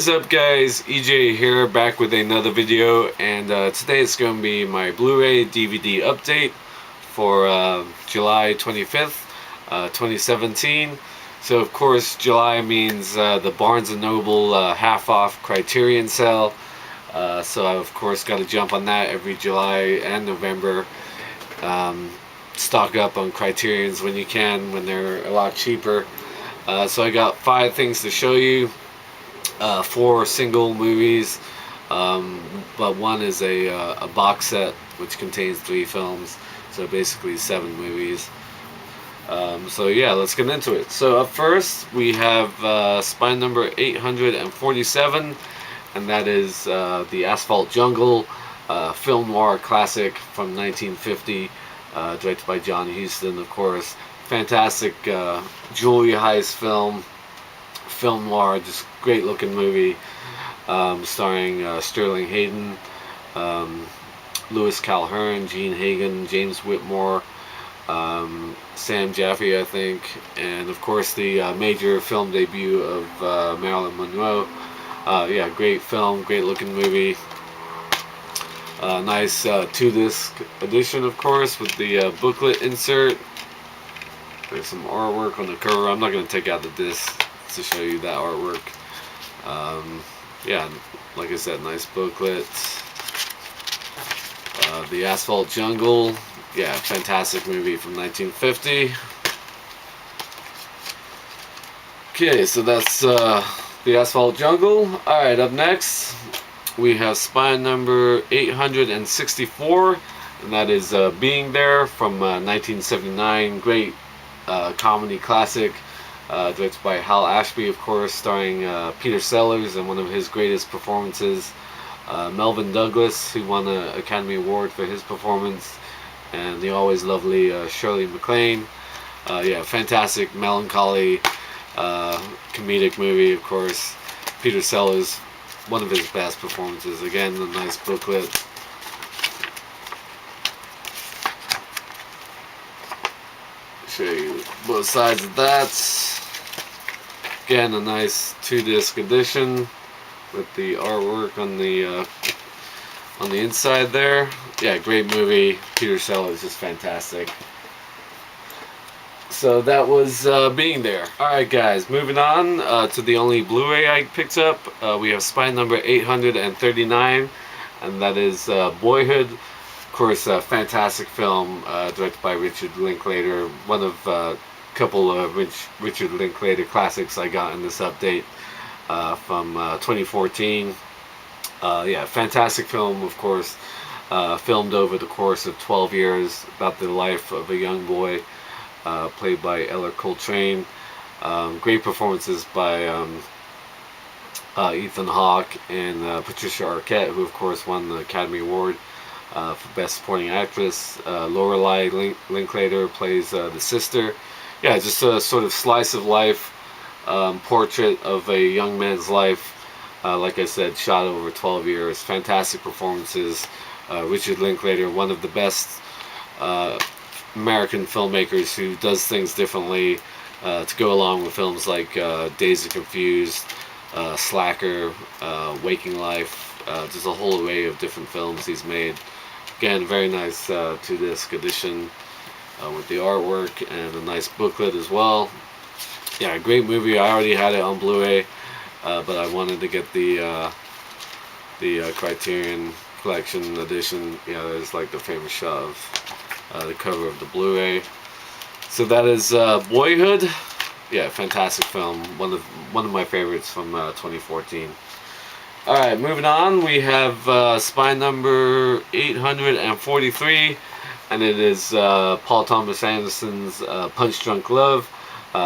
is up, guys? EJ here, back with another video, and today it's going to be my Blu-ray DVD update for July 25th, 2017. So of course July means the Barnes & Noble half-off Criterion sale, so I of course got to jump on that every July and November. Stock up on Criterions when you can, when they're a lot cheaper. So I got 5 things to show you. 4 single movies, but one is a box set which contains 3 films, so basically 7 movies. So yeah, let's get into it. So up first we have spine number 847, and that is the Asphalt Jungle, film noir classic from 1950, directed by John Huston, of course. Fantastic jewelry heist film noir, just great looking movie, starring Sterling Hayden, Louis Calhern, Gene Hagen, James Whitmore, Sam Jaffe, I think, and of course the major film debut of Marilyn Monroe. Yeah, great film, great looking movie. Nice 2-disc edition, of course, with the booklet insert. There's some artwork on the cover. I'm not going to take out the disc to show you that artwork. Yeah, like I said, nice booklet. The Asphalt Jungle, yeah, fantastic movie from 1950. Okay, so that's the Asphalt Jungle. Alright, up next we have spine number 864, and that is Being There from 1979. Great comedy classic, directed by Hal Ashby, of course, starring Peter Sellers and one of his greatest performances, Melvin Douglas, who won an Academy Award for his performance, and the always lovely Shirley MacLaine. Yeah, fantastic, melancholy, comedic movie, of course. Peter Sellers, one of his best performances. Again, a nice booklet. Show you both sides of that. Again, a nice 2-disc edition with the artwork on the inside there. Yeah, great movie. Peter Sellers is fantastic. So that was Being There. Alright guys, moving on to the only Blu-ray I picked up. We have spine number 839, and that is Boyhood. Of course, a fantastic film directed by Richard Linklater. One of a couple of Richard Linklater classics I got in this update from 2014. Yeah, fantastic film, of course. Filmed over the course of 12 years, about the life of a young boy, played by Eller Coltrane. Great performances by Ethan Hawke and Patricia Arquette, who of course won the Academy Award for Best Supporting Actress. Lorelei Linklater plays the sister. Yeah, just a sort of slice of life portrait of a young man's life. Like I said, shot over 12 years. Fantastic performances. Richard Linklater, one of the best American filmmakers who does things differently to go along with films like Dazed and Confused, Slacker, Waking Life. Just a whole array of different films he's made. Again, very nice 2-disc edition with the artwork and a nice booklet as well. Yeah, great movie. I already had it on Blu-ray, but I wanted to get the Criterion Collection edition. Yeah, there's like the famous shot of the cover of the Blu-ray. So that is Boyhood. Yeah, fantastic film. One of my favorites from 2014. Alright, moving on, we have spine number 843, and it is Paul Thomas Anderson's Punchdrunk Love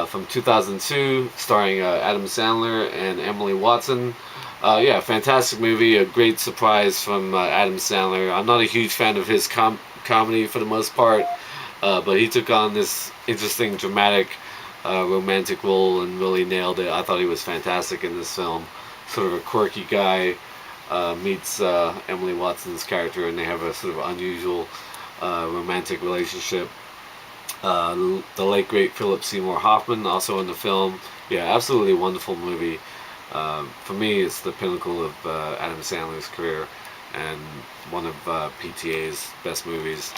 from 2002, starring Adam Sandler and Emily Watson. Yeah, fantastic movie, a great surprise from Adam Sandler. I'm not a huge fan of his comedy for the most part, but he took on this interesting, dramatic, romantic role and really nailed it. I thought he was fantastic in this film. Sort of a quirky guy meets Emily Watson's character, and they have a sort of unusual romantic relationship. The late great Philip Seymour Hoffman also in the film. Yeah, absolutely wonderful movie. For me, it's the pinnacle of Adam Sandler's career and one of PTA's best movies,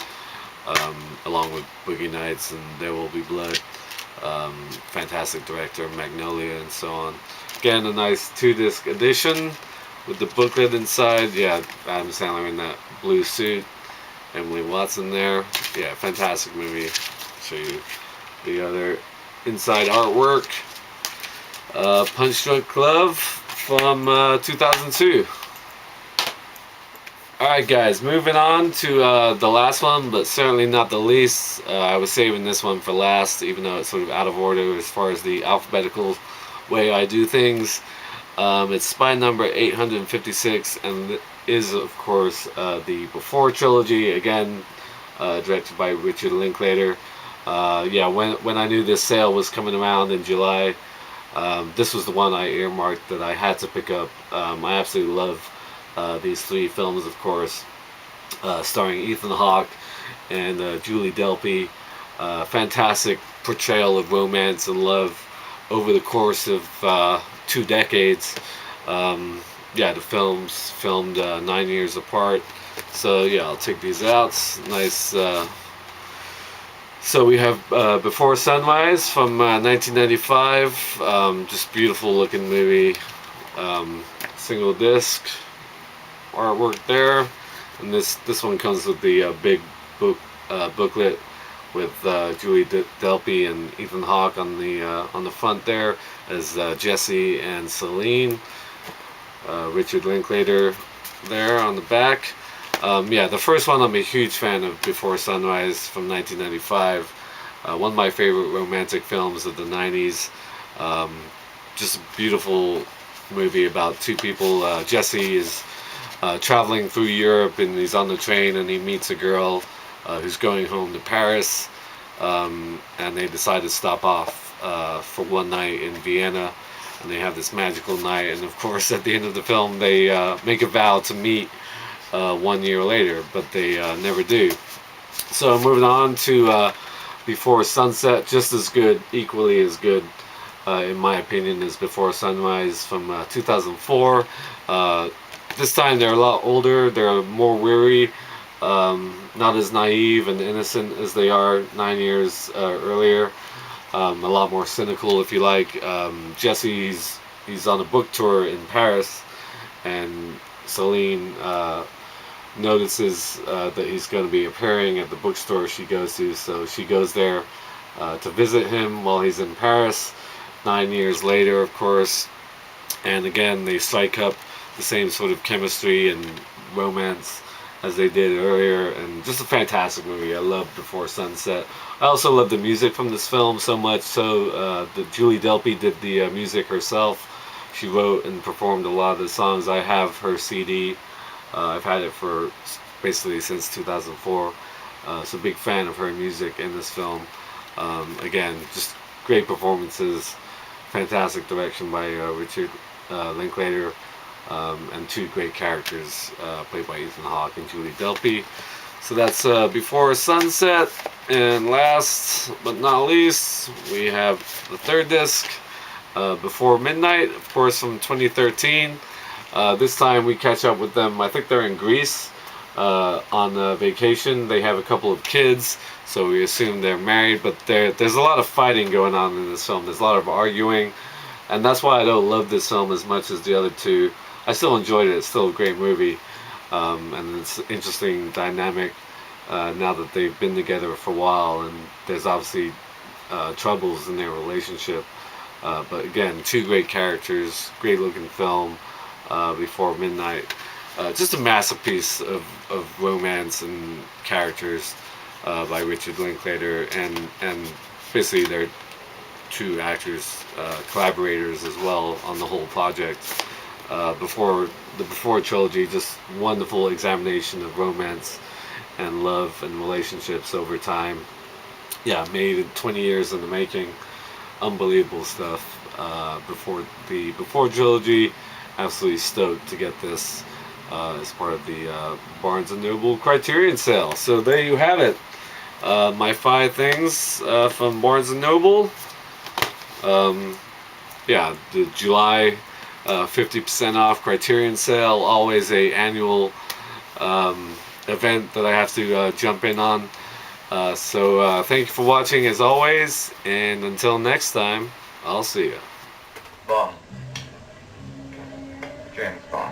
along with Boogie Nights and There Will Be Blood. Fantastic director, Magnolia, and so on. Again, a nice 2-disc edition with the booklet inside. Yeah, Adam Sandler in that blue suit. Emily Watson there. Yeah, fantastic movie. Show you the other inside artwork. Punchdrunk Love from 2002. Alright guys, moving on to the last one, but certainly not the least. I was saving this one for last, even though it's sort of out of order as far as the alphabetical way I do things. It's Spy Number 856, and is of course the Before trilogy, again directed by Richard Linklater. Yeah, when I knew this sale was coming around in July, this was the one I earmarked that I had to pick up. I absolutely love these 3 films, of course, starring Ethan Hawke and Julie Delpy. Fantastic portrayal of romance and love over the course of 2 decades. Yeah, the films filmed 9 years apart. So yeah, I'll take these out. Nice. So we have Before Sunrise from 1995. Just beautiful looking movie. Single disc artwork there, and this one comes with the big booklet with Julie Delpy and Ethan Hawke on the front there as Jesse and Celine. Richard Linklater there on the back. Yeah, the first one I'm a huge fan of, Before Sunrise from 1995. One of my favorite romantic films of the 90s. Just a beautiful movie about 2 people. Jesse is traveling through Europe, and he's on the train and he meets a girl who's going home to Paris, and they decide to stop off for one night in Vienna, and they have this magical night, and of course at the end of the film they make a vow to meet 1 year later, but they never do. So moving on to Before Sunset, just as good, equally as good in my opinion, as Before Sunrise from 2004. This time they're a lot older, they're more weary, not as naive and innocent as they are 9 years earlier. A lot more cynical, if you like. Jesse's he's on a book tour in Paris, and Celine notices that he's going to be appearing at the bookstore she goes to, so she goes there to visit him while he's in Paris. 9 years later, of course, and again they strike up the same sort of chemistry and romance as they did earlier, and just a fantastic movie. I love Before Sunset. I also love the music from this film so much so that Julie Delpy did the music herself. She wrote and performed a lot of the songs. I have her CD. I've had it for basically since 2004. So big fan of her music in this film. Again, just great performances, fantastic direction by Richard Linklater. And 2 great characters played by Ethan Hawke and Julie Delpy. So that's Before Sunset. And last but not least, we have the 3rd disc, Before Midnight, of course, from 2013. This time we catch up with them. I think they're in Greece on vacation. They have a couple of kids, so we assume they're married, but there's a lot of fighting going on in this film. There's a lot of arguing, and that's why I don't love this film as much as the other 2. I still enjoyed it. It's still a great movie, and it's an interesting dynamic now that they've been together for a while, and there's obviously troubles in their relationship. But again, 2 great characters, great looking film, Before Midnight. Just a masterpiece of romance and characters by Richard Linklater, and basically they're 2 actors, collaborators as well on the whole project. Before the Before trilogy, just wonderful examination of romance and love and relationships over time. Yeah, made 20 years in the making. Unbelievable stuff. The Before trilogy, absolutely stoked to get this as part of the Barnes & Noble Criterion sale. So there you have it. My 5 things from Barnes & Noble. Yeah, the July 50% off Criterion sale, always a annual event that I have to jump in on. So thank you for watching as always, and until next time, I'll see you. Bond. James Bond.